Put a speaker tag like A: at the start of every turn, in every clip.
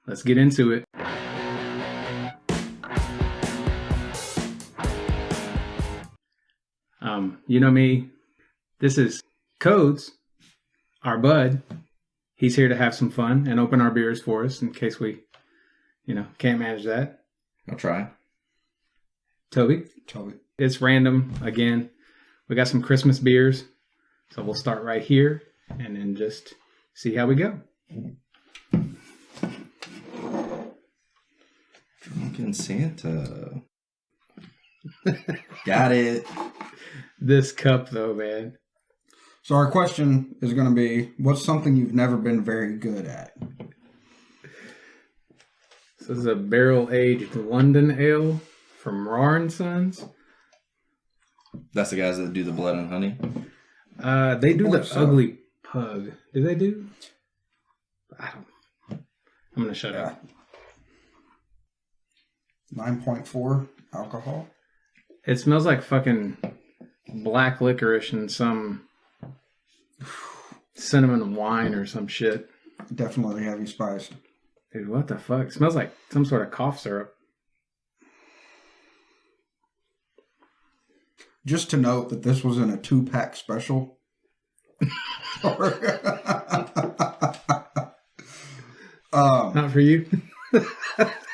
A: let's get into it. You know me. This is Codes, our bud. He's here to have some fun and open our beers for us in case we, can't manage that.
B: I'll try.
A: Toby. It's random again. We got some Christmas beers, so we'll start right here and then just see how we go.
B: Drunken Santa. Got it.
A: This cup, though, man.
C: So our question is going to be, what's something you've never been very good at?
A: So this is a barrel-aged London ale from Rahr and Sons.
B: That's the guys that do the blood and honey?
A: They do the ugly pug. Do they do? I don't know. I'm going to shut up.
C: 9.4 alcohol.
A: It smells like fucking black licorice and some cinnamon wine or some shit.
C: Definitely heavy spice.
A: Dude, what the fuck? It smells like some sort of cough syrup.
C: Just to note that this was in a 2-pack special.
A: Not for you.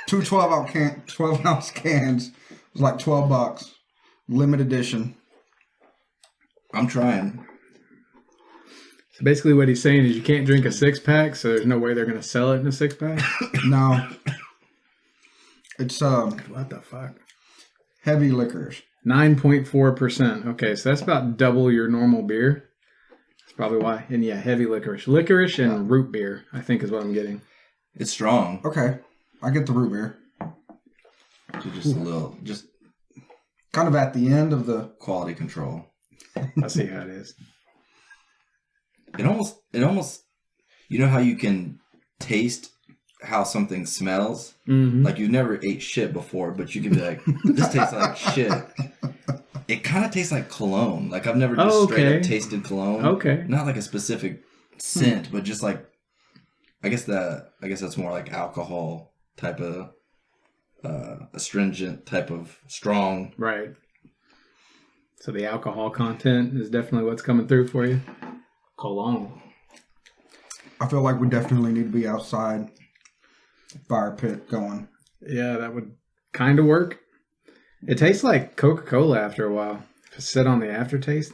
C: Two 12-ounce cans. It was like $12. Limited edition.
B: I'm trying.
A: So basically what he's saying is you can't drink a 6-pack, so there's no way they're going to sell it in a 6-pack?
C: No. It's
A: what the fuck?
C: Heavy licorice.
A: 9.4%. Okay, so that's about double your normal beer. That's probably why. And yeah, heavy licorice. Licorice and root beer, I think is what I'm getting.
B: It's strong.
C: Okay. I get the root beer.
B: Just a little, just
C: kind of at the end of the
B: quality control.
A: I see how it is.
B: It almost, you know how you can taste how something smells?
A: Mm-hmm.
B: Like you've never ate shit before, but you can be like, this tastes like shit. It kind of tastes like cologne. Like I've never just straight up tasted cologne.
A: Okay.
B: Not like a specific scent, but just like, I guess that's more like alcohol type of, astringent type of strong.
A: Right. So the alcohol content is definitely what's coming through for you. Cologne.
C: I feel like we definitely need to be outside. Fire pit going.
A: Yeah, that would kind of work. It tastes like Coca-Cola after a while. If it's sit on the aftertaste.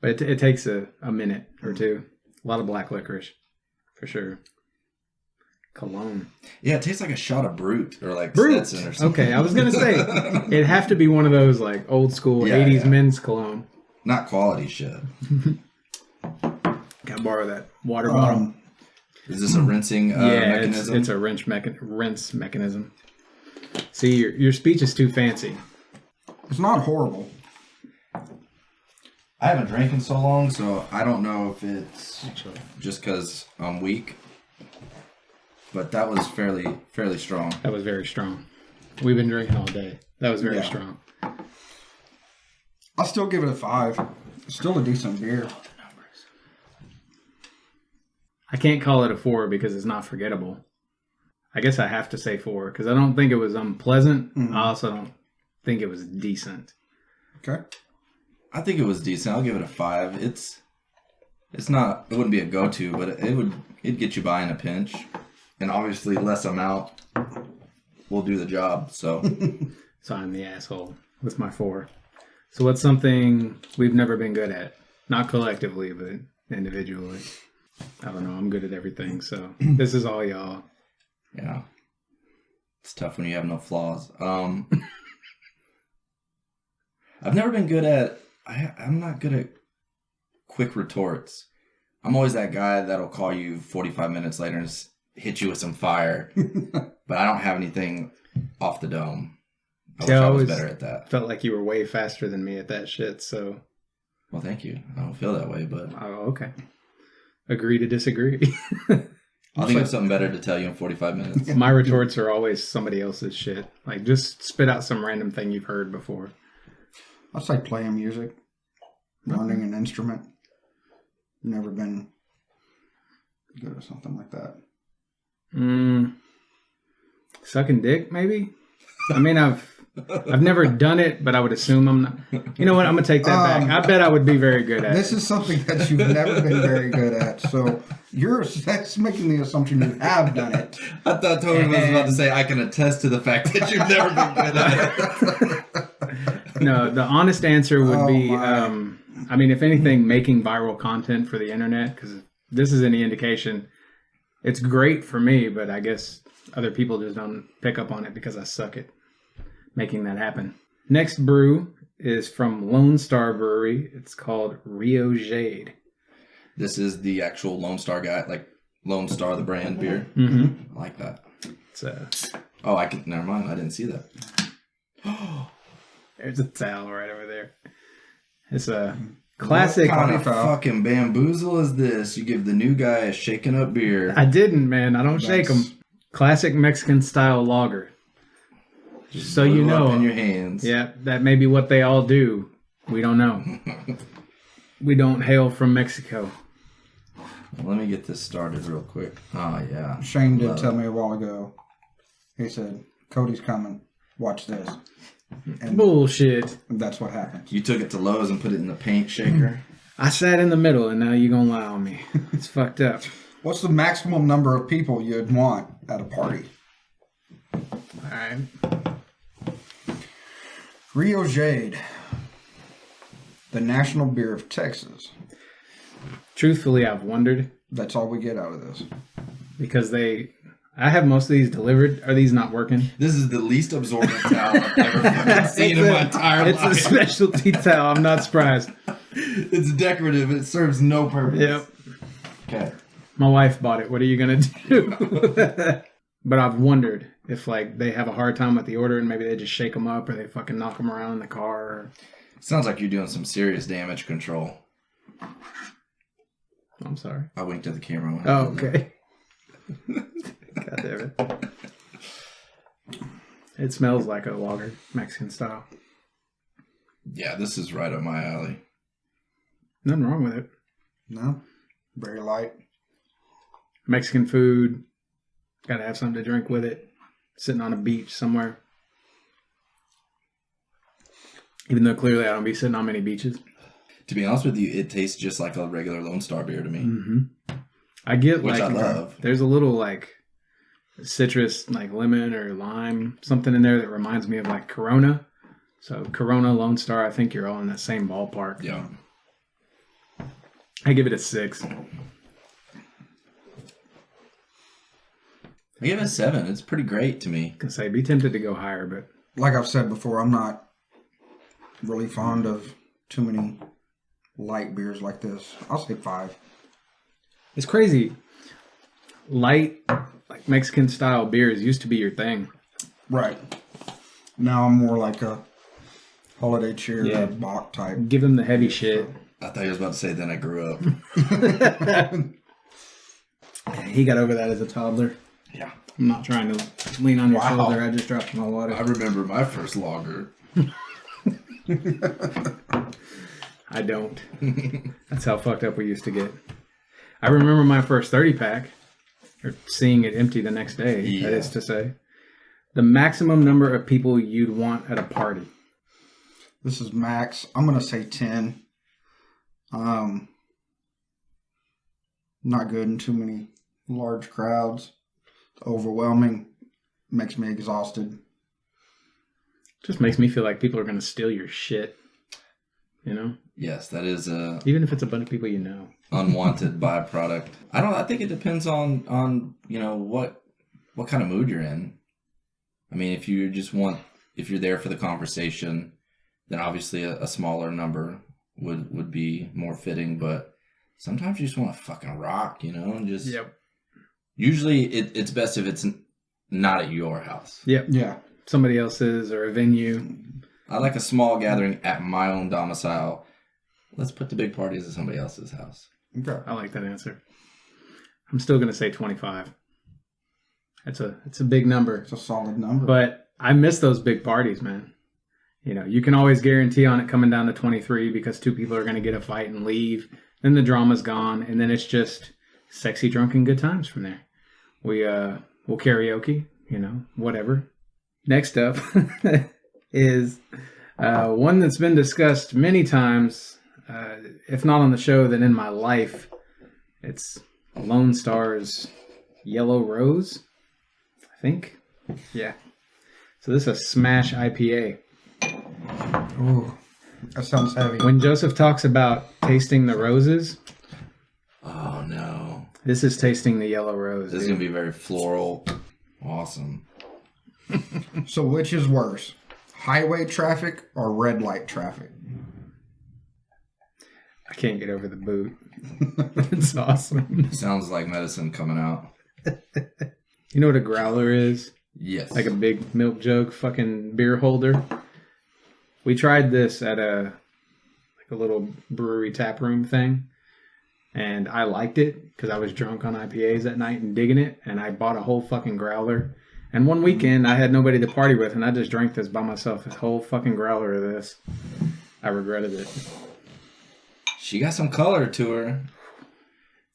A: But it takes a minute or two. A lot of black licorice. For sure. Cologne.
B: Yeah, it tastes like a shot of Brut or like
A: Brut.
B: Stetson or something.
A: Okay, I was going to say, it'd have to be one of those like old school 80s men's cologne.
B: Not quality shit.
A: Gotta borrow that water bottle.
B: Is this a rinsing mechanism?
A: It's a rinse mechanism. See, your speech is too fancy.
C: It's not horrible.
B: I haven't drank in so long, so I don't know if it's just because I'm weak. But that was fairly strong.
A: That was very strong. We've been drinking all day. That was very strong.
C: I'll still give it a 5. It's still a decent beer.
A: I can't call it a 4 because it's not forgettable. I guess I have to say 4 because I don't think it was unpleasant. Mm-hmm. I also don't think it was decent.
C: Okay.
B: I think it was decent. I'll give it a 5. It's not. It wouldn't be a go-to, but it'd get you by in a pinch. And obviously, less amount will do the job. So,
A: so I'm the asshole with my 4. So what's something we've never been good at? Not collectively, but individually. I don't know. I'm good at everything. So this is all y'all.
B: Yeah. It's tough when you have no flaws. I've never been good at... I'm not good at quick retorts. I'm always that guy that'll call you 45 minutes later and hit you with some fire. But I don't have anything off the dome. I wish I was better at that.
A: Felt like you were way faster than me at that shit, so...
B: Well, thank you. I don't feel that way, but...
A: Oh, okay. Agree to disagree.
B: I'll think of something better to tell you in 45 minutes.
A: My retorts are always somebody else's shit. Like, just spit out some random thing you've heard before.
C: I'd say playing music. Learning an instrument. Never been good at something like that.
A: sucking dick, maybe. I mean, I've never done it, but I would assume I'm not. You know what? I'm gonna take that back. I bet I would be very good at
C: This
A: it.
C: is something that you've never been very good at. So that's making the assumption you have done it.
B: I thought Toby was about to say, I can attest to the fact that you've never been good at it.
A: No, the honest answer would
C: Oh,
A: be,
C: my.
A: I mean, if anything, making viral content for the internet, because if this is any indication, it's great for me, but I guess other people just don't pick up on it because I suck at making that happen. Next brew is from Lone Star Brewery. It's called Rio Jade.
B: This is the actual Lone Star guy, like Lone Star, the brand beer.
A: Mm-hmm.
B: I like that.
A: It's a,
B: Oh, never mind. I didn't see that.
A: there's a towel right over there. It's a classic.
B: What kind of
C: Foul.
B: fucking bamboozle is this? You give the new guy a shaken up beer.
A: I didn't, man. I don't shake 'em.
C: That's-
A: Classic Mexican style lager. Just so
B: Blew
A: you
B: up
A: know.
B: in your hands.
A: Yeah, that may be what they all do. We don't know. We don't hail from Mexico.
B: Let me get this started real quick. Oh, yeah.
C: Shane did
B: Love
C: tell
B: it.
C: me a while ago. He said, Cody's coming. Watch this. And
A: Bullshit.
C: that's what happens.
B: You took it to Lowe's and put it in the paint shaker.
A: I sat in the middle and now you're gonna lie on me. It's fucked up.
C: What's the maximum number of people you'd want at a party?
A: Alright.
C: Rio Jade, the national beer of Texas.
A: Truthfully, I've wondered
C: That's all we get out of this.
A: because I have most of these delivered. Are these not working?
B: This is the least absorbent towel I've ever fucking seen in my entire
A: It's
B: life.
A: a specialty towel. I'm not surprised.
B: It's decorative. It serves no purpose.
A: Yep.
B: Okay.
A: My wife bought it. What are you gonna do? But I've wondered if like they have a hard time with the order and maybe they just shake them up or they fucking knock them around in the car. Or...
B: Sounds like you're doing some serious damage control.
A: I'm sorry.
B: I winked at the camera. When I
A: Oh,
B: did that.
A: okay. God damn it. It smells like a lager, Mexican style.
B: Yeah, this is right up my alley.
A: Nothing wrong with it.
C: No? Very light.
A: Mexican food. Gotta have something to drink with it. Sitting on a beach somewhere. Even though clearly I don't be sitting on many beaches.
B: To be honest with you, it tastes just like a regular Lone Star beer to me.
A: Mm-hmm. I get
B: Which
A: like
B: I love.
A: There's a little like citrus, like lemon or lime, something in there that reminds me of like Corona. So Corona, Lone Star, I think you're all in that same ballpark.
B: Yeah.
A: I give it a 6.
B: I give it a 7. It's pretty great to me.
A: Can say be tempted to go higher, but
C: Like I've said before, I'm not really fond of too many light beers like this. I'll say 5.
A: it's crazy. Light, like Mexican style beers used to be your thing.
C: Right. Now I'm more like a holiday cheer,
A: Yeah.
C: Bach type.
A: Give them the heavy shit.
B: I thought you was about to say, then I grew up.
A: He got over that as a toddler.
B: Yeah.
A: I'm not trying to lean on your
C: Wow.
A: shoulder. I just dropped my water.
B: I remember my first lager.
A: I don't. That's how fucked up we used to get. I remember my first 30 pack, or seeing it empty the next day,
B: Yeah.
A: that is to say. The maximum number of people you'd want at a party.
C: This is max. I'm going to say 10. Not good in too many large crowds. Overwhelming. Makes me exhausted.
A: Just makes me feel like people are going to steal your shit. You know?
B: Yes, that is a
A: Even if it's a bunch of people you know.
B: unwanted byproduct. I think it depends on what kind of mood you're in. I mean, if you're there for the conversation, then obviously a smaller number would be more fitting, but sometimes you just want to fucking rock, and just usually it's best if it's not at your house.
A: Yep.
C: Yeah.
A: Somebody else's or a venue.
B: I like a small gathering at my own domicile. Let's put the big parties at somebody else's house.
C: Okay.
A: I like that answer. I'm still going to say 25. It's a big number.
C: It's a solid number.
A: But I miss those big parties, man. You can always guarantee on it coming down to 23 because 2 people are going to get a fight and leave. Then the drama's gone, and then it's just sexy, drunken, good times from there. We'll karaoke. whatever. Next up is one that's been discussed many times, if not on the show, then in my life. It's Lone Star's Yellow Rose, I think. Yeah. So this is a smash IPA.
C: Ooh, that sounds heavy.
A: When Joseph talks about tasting the roses,
B: Oh no.
A: this is tasting the yellow rose.
B: This is
A: dude.
B: gonna be very floral. Awesome.
C: So which is worse? Highway traffic or red light traffic?
A: I can't get over the boot. It's awesome.
B: Sounds like medicine coming out.
A: You know what a growler is?
B: Yes.
A: Like a big milk jug fucking beer holder. We tried this at a little brewery tap room thing, and I liked it because I was drunk on IPAs that night and digging it, and I bought a whole fucking growler. And one weekend I had nobody to party with, and I just drank this by myself, this whole fucking growler of this. I regretted it.
B: She got some color to her.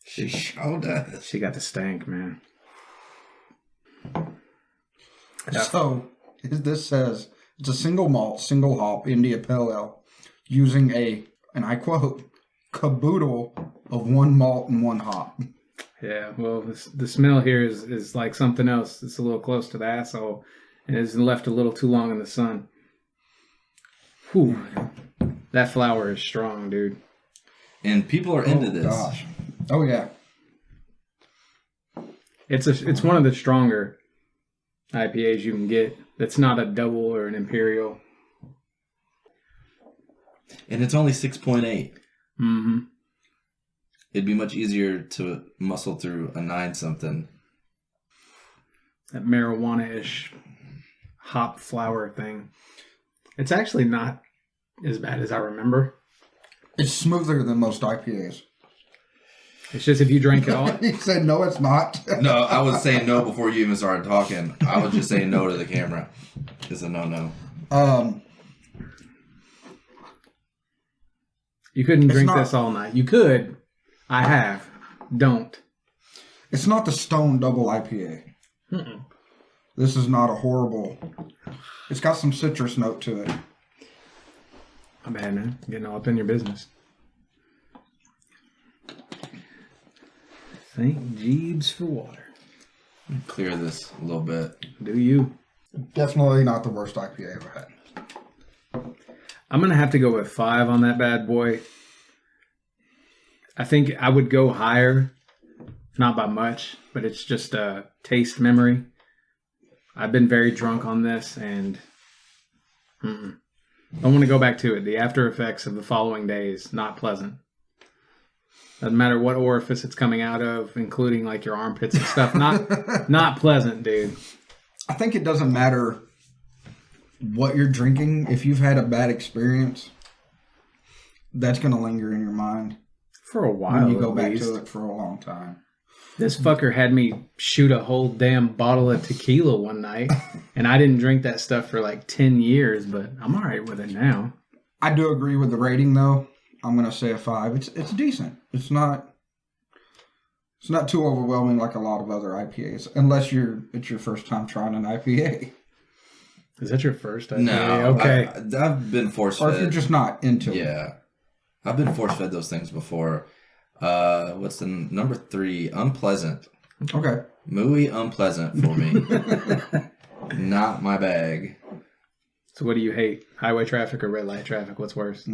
B: She sure does.
A: She got the stank, man.
C: So this says it's a single malt, single hop India Pale Ale using and I quote, caboodle of one malt and one hop.
A: Yeah, well, the smell here is like something else. It's a little close to the asshole, and it's left a little too long in the sun. Whew. That flower is strong, dude.
B: And people are into this.
C: Gosh. Oh yeah.
A: It's one of the stronger IPAs you can get. That's not a double or an imperial.
B: And it's only 6.8.
A: Mm-hmm.
B: It'd be much easier to muscle through a 9-something.
A: That marijuana-ish hop flower thing. It's actually not as bad as I remember.
C: It's smoother than most IPAs.
A: It's just if you drink it all.
C: He said, no, it's not.
B: No, I was saying no before you even started talking. I was just saying no to the camera. It's a no-no.
A: You couldn't drink
C: not-
A: this all night. You could. I have. Don't.
C: It's not the Stone Double IPA.
A: Mm-mm.
C: This is not a horrible... It's got some citrus note to it.
A: My bad, man. Getting all up in your business. Thank Jeeves for water.
B: Clear this a little bit.
A: Do you?
C: Definitely not the worst IPA I've ever had.
A: I'm going to have to go with 5 on that bad boy. I think I would go higher. Not by much, but it's just a taste memory. I've been very drunk on this, and I want to go back to it. The after effects of the following days, not pleasant. Doesn't matter what orifice it's coming out of, including like your armpits and stuff. Not pleasant, dude.
C: I think it doesn't matter what you're drinking. If you've had a bad experience, that's going to linger in your mind.
A: For a while,
C: When you go
A: at
C: back
A: least.
C: to it for a long time.
A: This fucker had me shoot a whole damn bottle of tequila one night, and I didn't drink that stuff for like 10 years, but I'm all right with it now.
C: I do agree with the rating, though. I'm going to say a 5. It's decent. It's not too overwhelming like a lot of other IPAs, unless it's your first time trying an IPA.
A: Is that your first IPA?
B: No.
A: Okay.
B: I've been force-fed.
C: Or if you're just not into it.
B: Yeah. I've been force-fed those things before. What's the number 3? Unpleasant.
C: Okay.
B: Muy unpleasant for me. Not my bag.
A: So what do you hate? Highway traffic or red light traffic? What's worse?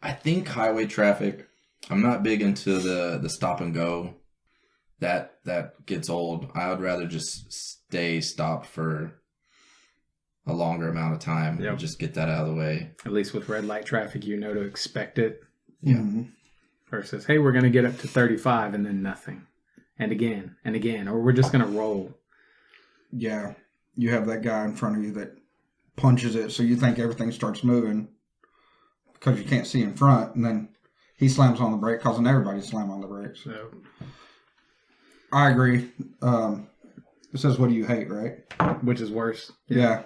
B: I think highway traffic. I'm not big into the stop and go. That gets old. I would rather just stay stopped for a longer amount of time and just get that out of the way.
A: At least with red light traffic, you know to expect it.
B: Yeah.
C: Mm-hmm.
A: Versus, hey, we're going to get up to 35 and then nothing. And again, or we're just going to roll.
C: Yeah. You have that guy in front of you that punches it, so you think everything starts moving because you can't see in front, and then he slams on the brake, causing everybody to slam on the brakes.
A: So
C: I agree. It says, what do you hate, right?
A: which is worse?
C: Yeah.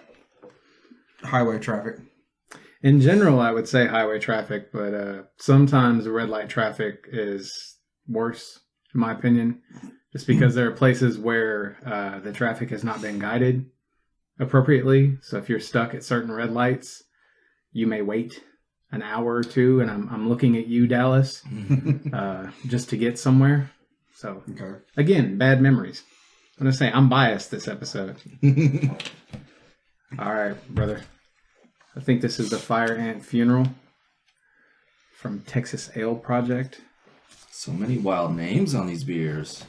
C: Highway traffic.
A: In general, I would say highway traffic, but sometimes the red light traffic is worse, in my opinion, just because there are places where the traffic has not been guided appropriately. So if you're stuck at certain red lights, you may wait an hour or two, and I'm looking at you, Dallas, just to get somewhere. So again, bad memories. I'm gonna say I'm biased this episode. All right, brother. I think this is the Fire Ant Funeral from Texas Ale Project.
B: So many wild names on these beers.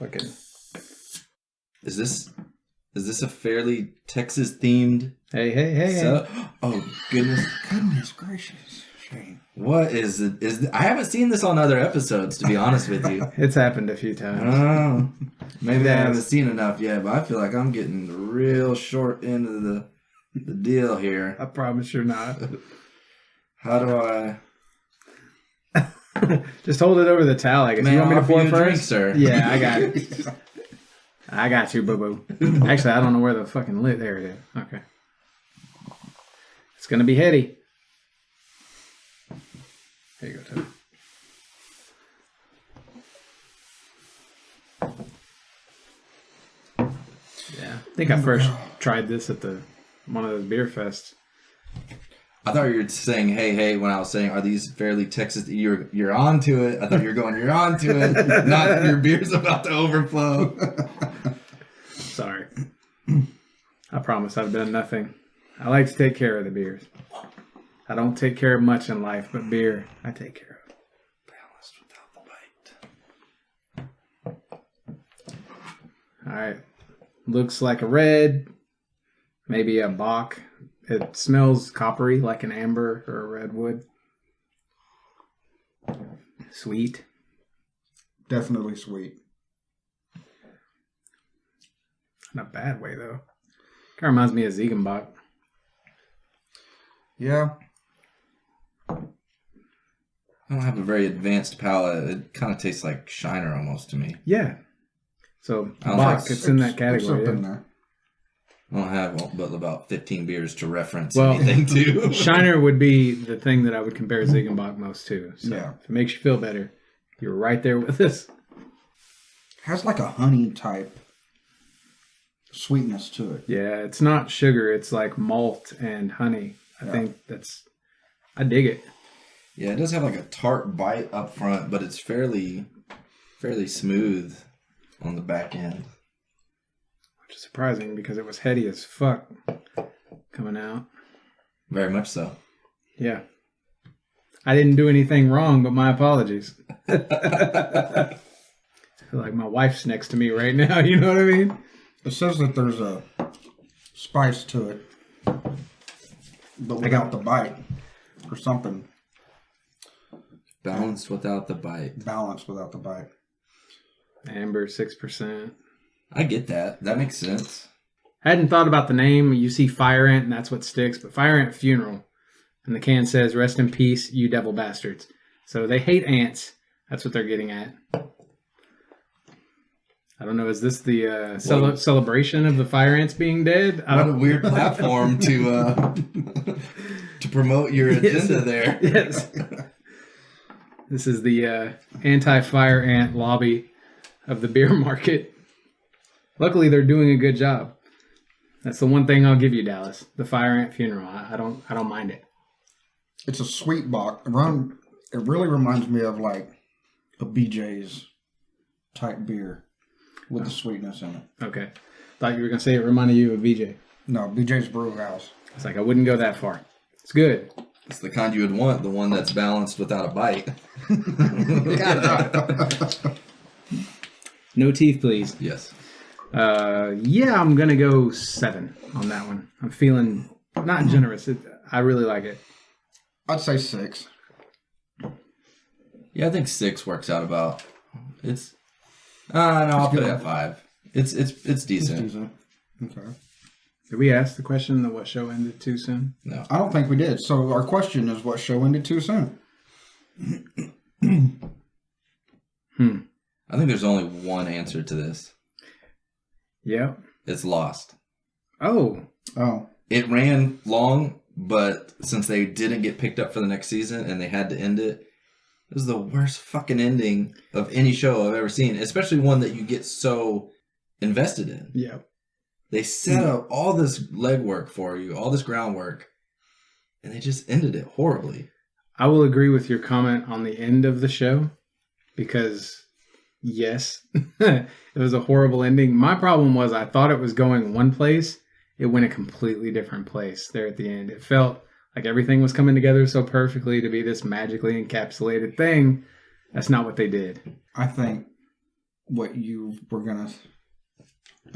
A: Fucking.
B: Is this a fairly Texas themed?
A: Hey.
B: Oh goodness.
C: Goodness gracious, Shane.
B: What is it? I haven't seen this on other episodes, to be honest with you.
A: It's happened a few times.
B: Oh, maybe I haven't seen enough yet, but I feel like I'm getting the real short end of the deal here.
A: I promise you're not.
B: How do I?
A: Just hold it over the towel, I guess.
B: May
A: You want me to
B: I
A: pour
B: offer you a
A: first?
B: drink, sir?
A: Yeah, I got it. I got you, boo-boo. Actually, I don't know where the fucking lid... There it is. Okay. It's going to be heady. There you go, Toby. Yeah. I think I first tried this at one of those beer fests.
B: I thought you were saying, hey, when I was saying, are these fairly Texas? You're on to it. I thought you were going, you're on to it. Not your beer's about to overflow.
A: Sorry. I promise I've done nothing. I like to take care of the beers. I don't take care of much in life, but beer, I take care of.
B: Balanced without the bite.
A: All right. Looks like a red, maybe a Bock. It smells coppery, like an amber or a redwood. Sweet.
C: Definitely sweet.
A: In a bad way, though. Kind of reminds me of Ziegenbach.
C: Yeah.
B: I don't have a very advanced palate. It kind of tastes like Shiner almost to me.
A: Yeah. So,
B: I don't
A: Bock,
B: like-
A: it's in that
C: There's
A: category.
C: something
A: Yeah.
C: there.
B: I don't have but about 15 beers to reference
A: Well,
B: anything to.
A: Shiner would be the thing that I would compare Ziegenbach most to. So,
C: Yeah.
A: if it makes you feel better, you're right there with us.
C: Has like a honey type sweetness to it.
A: Yeah, it's not sugar. It's like malt and honey. I think I dig it.
B: Yeah, it does have like a tart bite up front, but it's fairly smooth on the back end.
A: Which is surprising because it was heady as fuck coming out.
B: Very much so.
A: Yeah. I didn't do anything wrong, but my apologies. I feel like my wife's next to me right now. You know what I mean?
C: It says that there's a spice to it, but without the bite or something.
B: Balanced without the bite.
C: Balanced without the bite.
A: Amber, 6%.
B: I get that. That makes sense.
A: I hadn't thought about the name. You see Fire Ant, and that's what sticks. But Fire Ant Funeral. And the can says, "Rest in peace, you devil bastards." So they hate ants. That's what they're getting at. I don't know. Is this the celebration of the fire ants being dead?
B: What a weird platform to promote your agenda there.
A: Yes. This is the anti-fire ant lobby of the beer market. Luckily, they're doing a good job. That's the one thing I'll give you, Dallas. The Fire Ant Funeral. I don't mind it.
C: It's a sweet bock. It really reminds me of like a BJ's type beer with the sweetness in it.
A: Okay. Thought you were going to say it reminded you of BJ.
C: No, BJ's Brew House.
A: It's like I wouldn't go that far. It's good.
B: It's the kind you would want, the one that's balanced without a bite.
A: No teeth, please.
B: Yes.
A: Yeah, I'm going to go 7 on that one. I'm feeling not generous. I really like it.
C: I'd say 6.
B: Yeah, I think 6 works out about. It's. No, I'll put it at 5. It's decent.
C: It's decent. Okay.
A: Did we ask the question that what show ended too soon?
B: No.
C: I don't think we did. So our question is, what show ended too soon?
B: I think there's only one answer to this.
A: Yeah.
B: It's Lost.
A: Oh.
B: It ran long, but since they didn't get picked up for the next season and they had to end it, This is the worst fucking ending of any show I've ever seen, especially one that you get so invested in.
A: Yeah.
B: They set up all this legwork for you, all this groundwork, and they just ended it horribly.
A: I will agree with your comment on the end of the show because, yes, it was a horrible ending. My problem was I thought it was going one place. It went a completely different place there at the end. It felt like everything was coming together so perfectly to be this magically encapsulated thing. That's not what they did.
C: I think what you were going to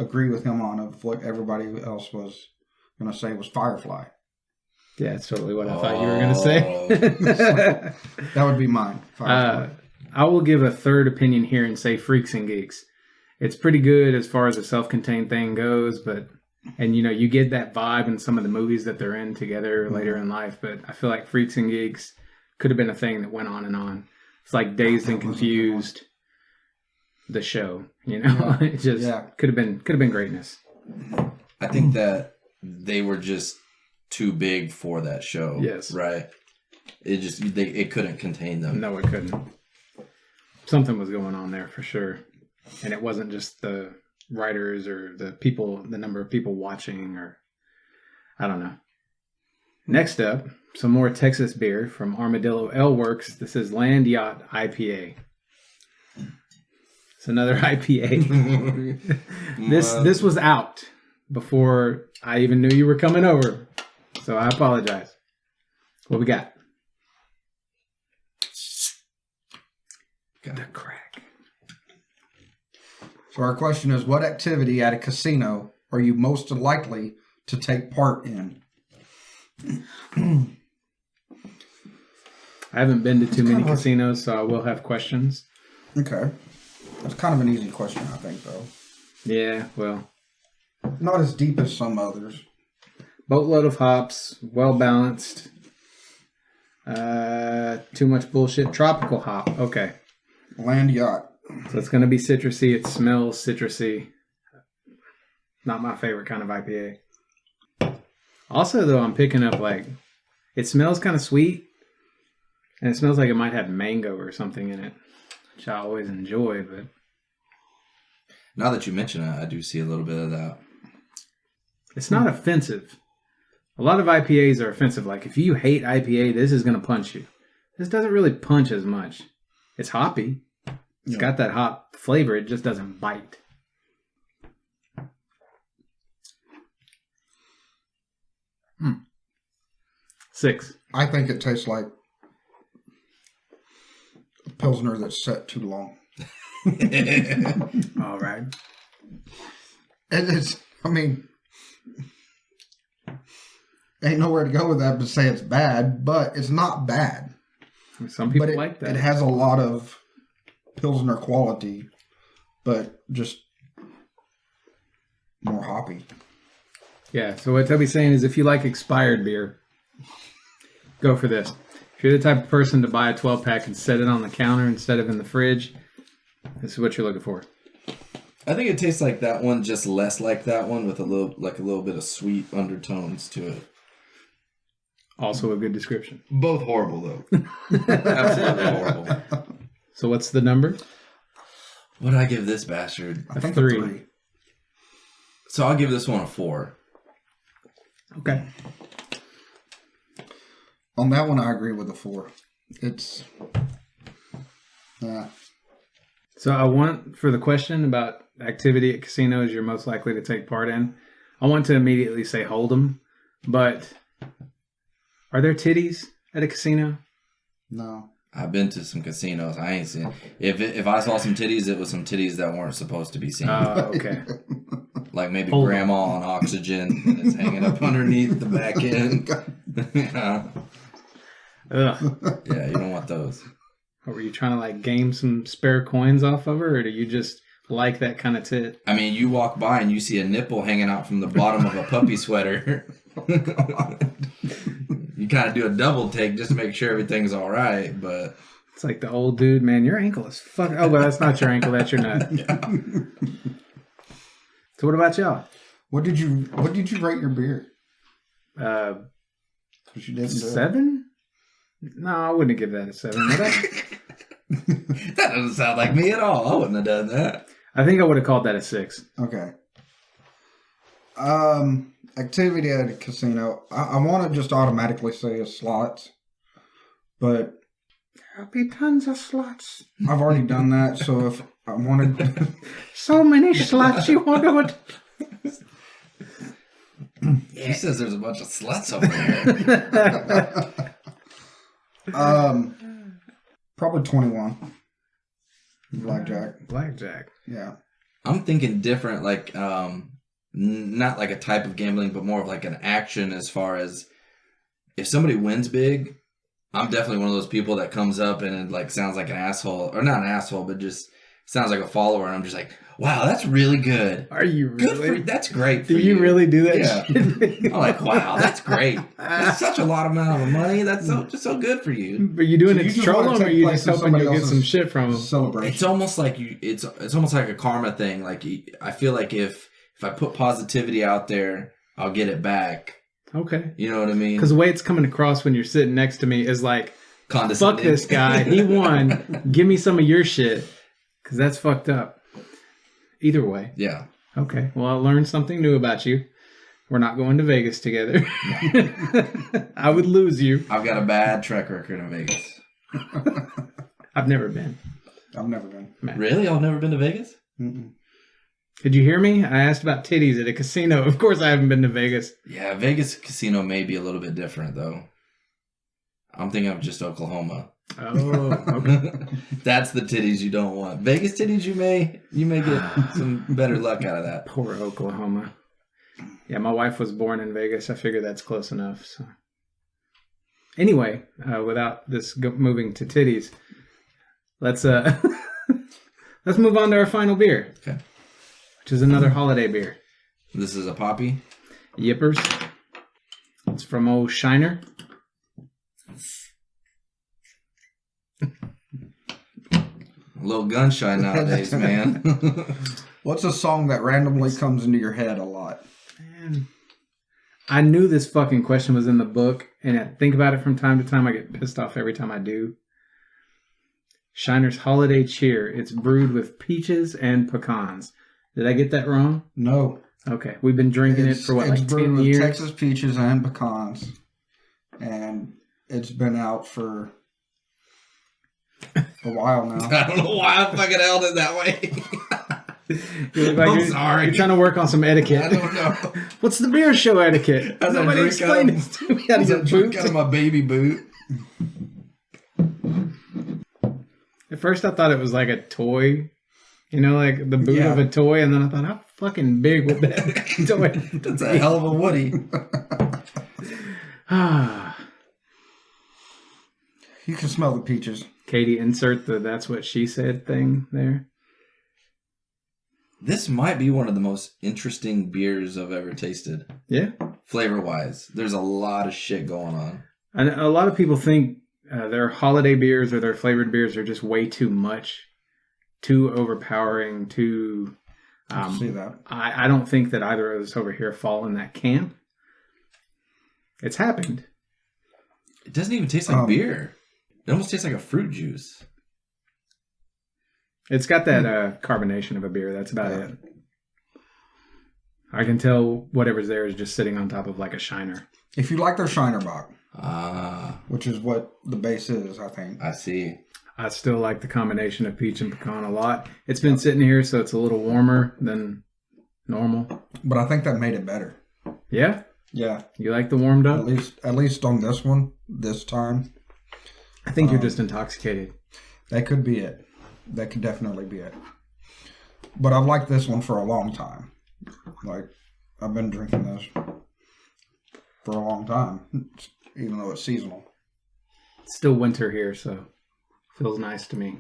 C: agree with him on of what everybody else was going to say was Firefly.
A: Yeah, it's totally what I thought you were going to say.
C: That would be mine. Firefly.
A: I will give a third opinion here and say Freaks and Geeks. It's pretty good as far as a self-contained thing goes, but and you get that vibe in some of the movies that they're in together later in life, but I feel like Freaks and Geeks could have been a thing that went on and on. It's like Dazed and Confused, the show. It just could have been greatness.
B: I think that they were just too big for that show.
A: Yes.
B: Right? It couldn't contain them.
A: No, it couldn't. Something was going on there for sure. And it wasn't just the writers or the number of people watching, or I don't know. Next up, some more Texas beer from Armadillo Ale Works. This is Land Yacht IPA. It's another IPA. This was out before I even knew you were coming over. So I apologize. What we got? The crack.
C: So our question is, what activity at a casino are you most likely to take part in?
A: I haven't been to too many casinos, so I will have questions.
C: Okay. That's kind of an easy question, I think, though.
A: Yeah, well.
C: Not as deep as some others.
A: Boatload of hops, well balanced. Too much bullshit. Tropical hop. Okay.
C: Land Yacht.
A: So it's going to be citrusy. It smells citrusy. Not my favorite kind of IPA. Also, though, I'm picking up it smells kind of sweet. And it smells like it might have mango or something in it, which I always enjoy. But
B: now that you mention it, I do see a little bit of that.
A: It's not offensive. A lot of IPAs are offensive. Like, if you hate IPA, this is going to punch you. This doesn't really punch as much. It's hoppy. It's got that hop flavor. It just doesn't bite. Mm. 6.
C: I think it tastes like a Pilsner that's set too long.
A: All right.
C: It's, ain't nowhere to go with that but say it's bad, but it's not bad.
A: Some people like that.
C: It has a lot of Pilsner quality, but just more hoppy.
A: Yeah, so what Toby's saying is if you like expired beer, go for this. If you're the type of person to buy a 12-pack and set it on the counter instead of in the fridge, this is what you're looking for.
B: I think it tastes like that one, just less like that one, with a little bit of sweet undertones to it.
A: Also a good description.
B: Both horrible, though. Absolutely horrible.
A: So what's the number?
B: What did I give this bastard?
C: I think
A: 3.
B: So I'll give this one a 4.
A: Okay.
C: On that one, I agree with the 4. It's...
A: So I want, for the question about activity at casinos you're most likely to take part in, I want to immediately say Hold'em, but are there titties at a casino?
C: No.
B: I've been to some casinos. I ain't seen. If I saw some titties, it was some titties that weren't supposed to be seen.
A: Oh, okay.
B: Like maybe
A: Hold
B: grandma on oxygen and it's hanging up underneath the back end. Yeah.
A: Ugh.
B: Yeah, you don't want those.
A: Or were you trying to game some spare coins off of her, or do you just like that kind of tit?
B: I mean, you walk by and you see a nipple hanging out from the bottom of a puppy sweater. You kind of do a double take just to make sure everything's all right, but
A: it's like the old dude, man, your ankle is fuck. Oh, but that's not your ankle, that's your nut.
B: Yeah.
A: So what about y'all?
C: What did you rate your beer?
A: What you did 7? No, I wouldn't give that a 7. Would I?
B: That doesn't sound like me at all. I wouldn't have done that.
A: I think I would have called that a 6.
C: Okay. Activity at a casino. I want to just automatically say is slots, but
A: There'll be tons of slots.
C: I've already done that. So if I wanted,
A: So many slots, you wonder what?
B: He says there's a bunch of sluts over there.
C: probably 21. Blackjack.
A: Blackjack.
C: Yeah.
B: I'm thinking different, like not like a type of gambling, but more of like an action as far as if somebody wins big, I'm definitely one of those people that comes up and it like sounds like an asshole, or not an asshole, but just sounds like a follower, and I'm just like, wow, that's really good.
A: Are you really?
B: That's great for
A: Do you really do that
B: Yeah.
A: shit?
B: I'm like, wow, that's great. That's such a lot of amount of money. That's just so good for you.
A: But you doing
C: So
A: it
C: you
A: to
C: just
A: troll
C: wanna
A: them, or
C: take
A: you
C: place
A: just
C: in
A: hoping
C: somebody
A: you'll get
C: else's
A: some shit from them?
C: Celebration.
B: It's almost like it's almost like a karma thing. Like I feel like if I put positivity out there, I'll get it back.
A: Okay.
B: You know what I mean?
A: Because the way it's coming across when you're sitting next to me is like,
B: Condescending.
A: fuck this guy. He won. Give me some of your shit. Because that's fucked up. Either way.
B: Yeah.
A: Okay. Well, I learned something new about you. We're not going to Vegas together. I would lose you.
B: I've got a bad track record in Vegas.
A: I've never been.
C: I've never been.
B: Really? Y'all never been to Vegas?
C: Mm-mm.
A: Did you hear me? I asked about titties at a casino. Of course I haven't been to Vegas.
B: Yeah, Vegas casino may be a little bit different though. I'm thinking of just Oklahoma.
A: Oh, okay.
B: That's the titties you don't want. Vegas titties, you may get some better luck out of that.
A: Poor Oklahoma. Yeah, my wife was born in Vegas. I figure that's close enough. So, anyway, without this moving to titties, let's let's move on to our final beer.
B: Okay.
A: Which is another holiday beer.
B: This is a poppy.
A: Yippers. It's from old Shiner.
B: A little gunshine nowadays, man.
C: What's a song that randomly comes into your head a lot?
A: Man, I knew this fucking question was in the book, and I think about it from time to time. I get pissed off every time I do. Shiner's Holiday Cheer. It's brewed with peaches and pecans. Did I get that wrong?
C: No.
A: Okay. We've been drinking it for what, like
C: brewed
A: 10
C: with
A: years?
C: Texas peaches and pecans. And it's been out for a while now.
B: I don't know why I fucking held it that way.
A: You look like
B: I'm
A: you're,
B: sorry.
A: You're trying to work on some etiquette.
B: I don't know.
A: What's the beer show etiquette?
B: As I
A: Nobody
B: drink
A: explained
B: out
A: this to me. How to
B: As I
A: get
B: drink
A: boot.
B: out of my baby boot.
A: At first, I thought it was like a toy. You know, like the boot
C: Yeah.
A: of a toy. And then I thought, how fucking big would that toy
B: That's a hell of a Woody.
A: Ah.
C: You can smell the peaches.
A: Katie, insert the "that's what she said" thing there.
B: This might be one of the most interesting beers I've ever tasted.
A: Yeah.
B: Flavor wise, there's a lot of shit going on.
A: And a lot of people think their holiday beers or their flavored beers are just way too much, too overpowering, too...
C: I can see that.
A: I don't think that either of us over here fall in that camp. It's happened.
B: It doesn't even taste like beer. It almost tastes like a fruit juice.
A: It's got that carbonation of a beer. That's about it. I can tell whatever's there is just sitting on top of like a Shiner.
C: If you like their Shiner Bock,
B: Ah,
C: which is what the base is, I think.
B: I see.
A: I still like the combination of peach and pecan a lot. It's been sitting here, so it's a little warmer than normal.
C: But I think that made it better.
A: Yeah?
C: Yeah.
A: You like the warmed up?
C: At least on this one, this time.
A: I think you're just intoxicated.
C: That could be it. That could definitely be it. But I've liked this one for a long time. Like, I've been drinking this for a long time, even though it's seasonal.
A: It's still winter here, so feels nice to me.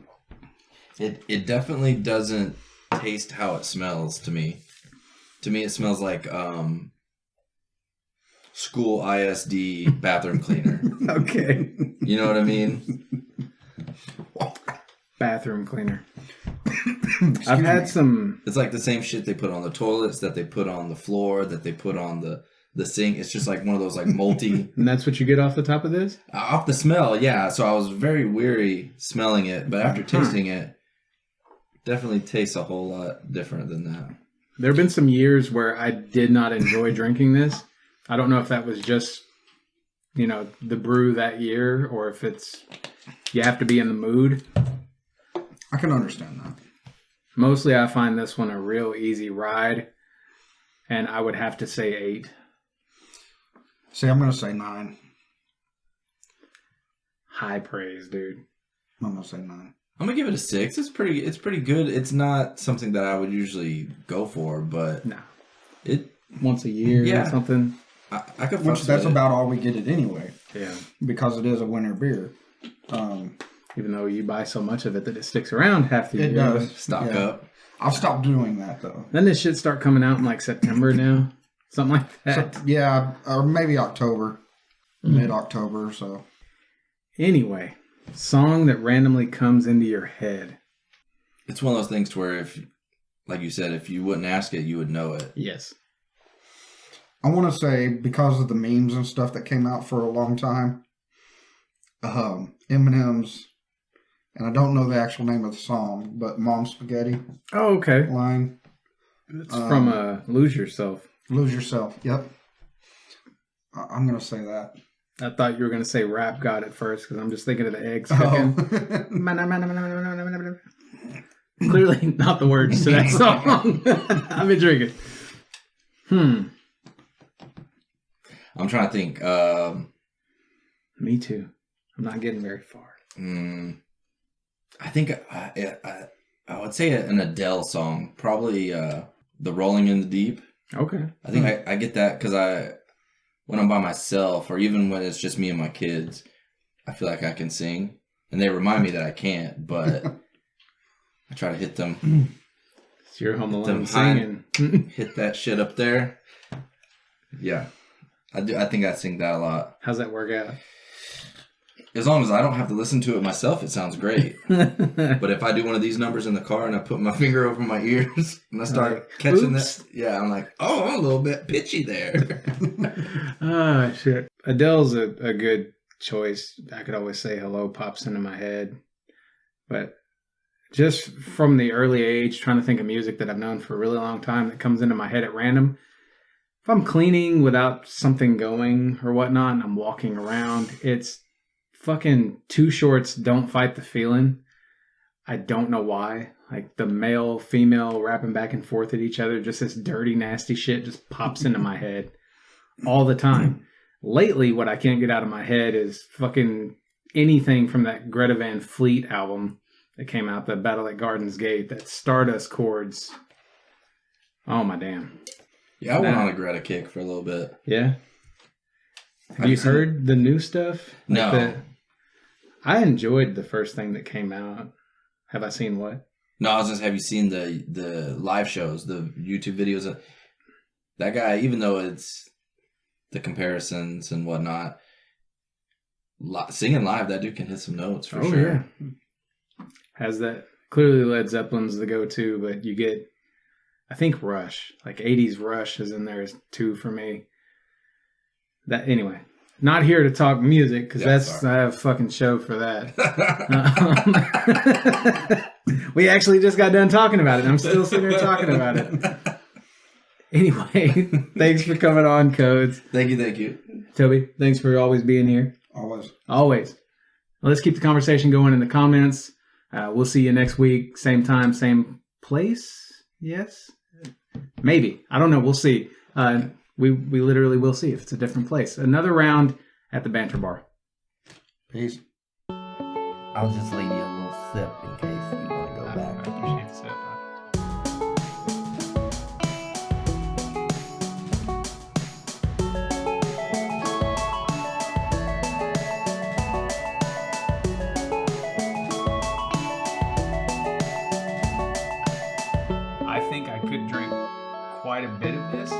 B: It definitely doesn't taste how it smells to me. To me, it smells like school ISD bathroom cleaner.
A: Okay.
B: You know what I mean?
A: Bathroom cleaner. I've had some...
B: It's like the same shit they put on the toilets, that they put on the floor, that they put on the the sing. It's just like one of those like multi.
A: And that's what you get off the top of this?
B: Off the smell, yeah. So I was very weary smelling it, but after tasting it, definitely tastes a whole lot different than that.
A: There have been some years where I did not enjoy drinking this. I don't know if that was just, the brew that year, or if it's you have to be in the mood.
C: I can understand that.
A: Mostly I find this one a real easy ride, and I would have to say 8.
C: See, I'm going to say 9.
A: High praise, dude.
C: I'm going to say 9.
B: I'm gonna give it a 6. It's pretty good. It's not something that I would usually go for, but
A: No.
B: it
A: Once a year or something.
B: I could.
C: Which that's about all we get it anyway.
A: Yeah.
C: Because it is a winter beer.
A: Even though you buy so much of it that it sticks around half the year.
C: It does.
B: Stock up.
C: I've stopped doing that though.
A: Then this shit start coming out in like September now. Something like that.
C: So, yeah, or maybe October. Mid-October or so.
A: Anyway, song that randomly comes into your head.
B: It's one of those things to where if, like you said, if you wouldn't ask it, you would know it.
A: Yes.
C: I want to say, because of the memes and stuff that came out for a long time, Eminem's, and I don't know the actual name of the song, but Mom Spaghetti
A: Oh, okay.
C: line.
A: It's from Lose Yourself.
C: Lose Yourself, yep. I'm going to say that.
A: I thought you were going to say Rap God at first, because I'm just thinking of the eggs
C: Oh.
A: cooking. Clearly not the words to that song. I've been drinking.
B: I'm trying to think.
A: Me too. I'm not getting very far.
B: I think I would say an Adele song, probably "The Rolling in the Deep."
A: Okay.
B: I think I get that because when I'm by myself, or even when it's just me and my kids, I feel like I can sing, and they remind me that I can't, but I try to hit them.
A: So you're home alone
B: them
A: singing.
B: Hit that shit up there. Yeah, I do. I think I sing that a lot.
A: How's that work out?
B: As long as I don't have to listen to it myself, it sounds great. But if I do one of these numbers in the car and I put my finger over my ears and I start catching that, yeah, I'm like, oh, I'm a little bit pitchy there.
A: Oh, shit. Adele's a good choice. I could always say Hello pops into my head. But just from the early age, trying to think of music that I've known for a really long time that comes into my head at random. If I'm cleaning without something going or whatnot and I'm walking around, it's fucking Too Short's Don't Fight the Feeling. I don't know why. Like the male, female rapping back and forth at each other, just this dirty, nasty shit just pops into my head all the time. Lately, what I can't get out of my head is fucking anything from that Greta Van Fleet album that came out, the Battle at Garden's Gate, that Stardust chords. Oh my damn.
B: Yeah, I went on a Greta kick for a little bit.
A: Yeah? Have you heard the new stuff?
B: No.
A: I enjoyed the first thing that came out. Have I seen what?
B: No, I was just, have you seen the live shows, the YouTube videos? That guy, even though it's the comparisons and whatnot, singing live, that dude can hit some notes for sure.
A: Yeah. Has that. Clearly Led Zeppelin's the go-to, but you get, I think Rush, like 80s Rush is in there too for me. That anyway. Not here to talk music, because I have a fucking show for that. We actually just got done talking about it. I'm still sitting here talking about it. Anyway, thanks for coming on, Codes.
B: Thank you.
A: Toby, thanks for always being here.
C: Always.
A: Well, let's keep the conversation going in the comments. We'll see you next week. Same time, same place? Yes? Maybe. I don't know. We'll see. We literally will see if it's a different place. Another round at the Banter Bar.
C: Peace.
D: I'll just leave you a little sip in case you want to go back.
A: I appreciate the sip. I think I could drink quite a bit of this.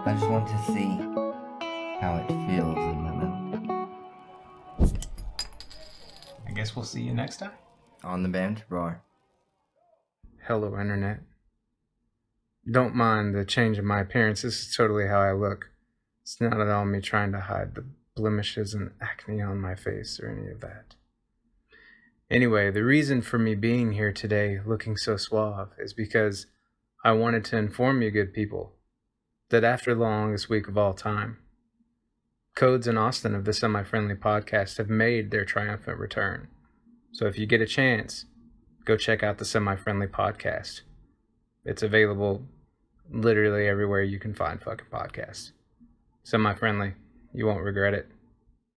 D: I just want to see how it feels in my mouth.
A: I guess we'll see you next time.
D: On the Banter Bar.
A: Hello, Internet. Don't mind the change in my appearance. This is totally how I look. It's not at all me trying to hide the blemishes and acne on my face or any of that. Anyway, the reason for me being here today looking so suave is because I wanted to inform you good people that after the longest week of all time, Codes and Austin of the Semi-Friendly Podcast have made their triumphant return. So if you get a chance, go check out the Semi-Friendly Podcast. It's available literally everywhere you can find fucking podcasts. Semi-Friendly. You won't regret it.